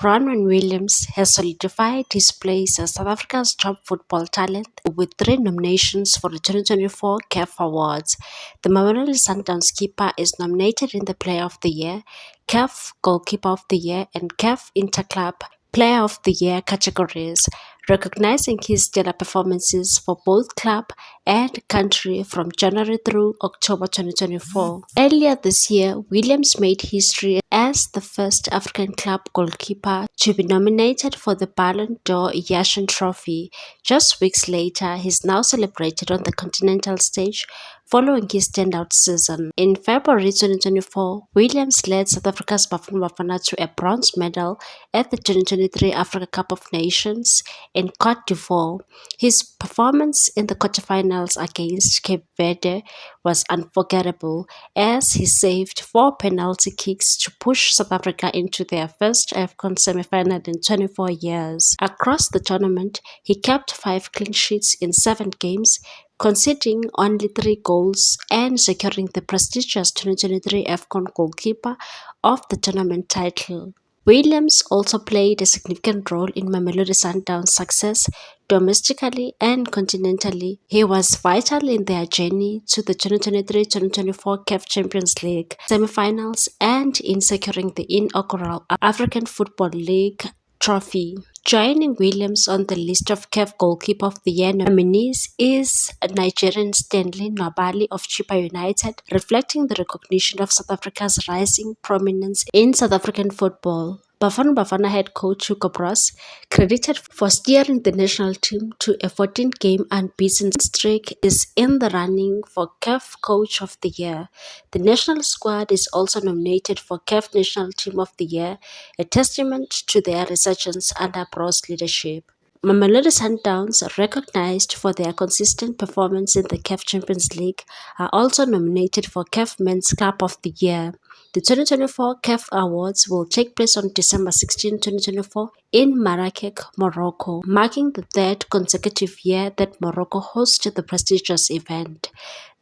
Ronwen Williams has solidified his place as South Africa's top football talent with 3 nominations for the 2024 CAF Awards. The Mamelodi Sundowns keeper is nominated in the Player of the Year, CAF Goalkeeper of the Year, and CAF Interclub Player of the Year categories, recognizing his stellar performances for both club and country from January through October 2024. Earlier this year, Williams made history as the first African club goalkeeper to be nominated for the Ballon d'Or Yashin Trophy. Just weeks later, he's now celebrated on the continental stage following his standout season. In February 2024, Williams led South Africa's Bafana Bafana to a bronze medal at the 2023 Africa Cup of Nations in Cote d'Ivoire. His performance in the quarterfinals against Cape Verde was unforgettable as he saved 4 penalty kicks to push South Africa into their first AFCON semi-final in 24 years. Across the tournament, he kept 5 clean sheets in 7 games, conceding only 3 goals and securing the prestigious 2023 AFCON goalkeeper of the tournament title. Williams also played a significant role in Mamelodi Sundowns' success domestically and continentally. He was vital in their journey to the 2023-2024 CAF Champions League semi-finals and in securing the inaugural African Football League trophy. Joining Williams on the list of CAF Goalkeeper of the Year nominees is Nigerian Stanley Nwabali of Chippa United, reflecting the recognition of South Africa's rising prominence in South African football. Bafana Bafana head coach Hugo Broos, credited for steering the national team to a 14-game unbeaten streak, is in the running for CAF Coach of the Year. The national squad is also nominated for CAF National Team of the Year, a testament to their resurgence under Broos' leadership. Mamelodi Sundowns, recognized for their consistent performance in the CAF Champions League, are also nominated for CAF Men's Club of the Year. The 2024 CAF Awards will take place on December 16, 2024 in Marrakech, Morocco, marking the 3rd consecutive year that Morocco hosted the prestigious event.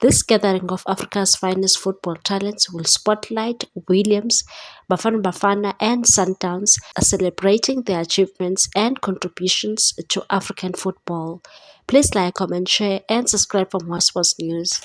This gathering of Africa's finest football talents will spotlight Williams, Bafana Bafana and Sundowns, celebrating their achievements and contributions to African football. Please like, comment, share and subscribe for more sports news.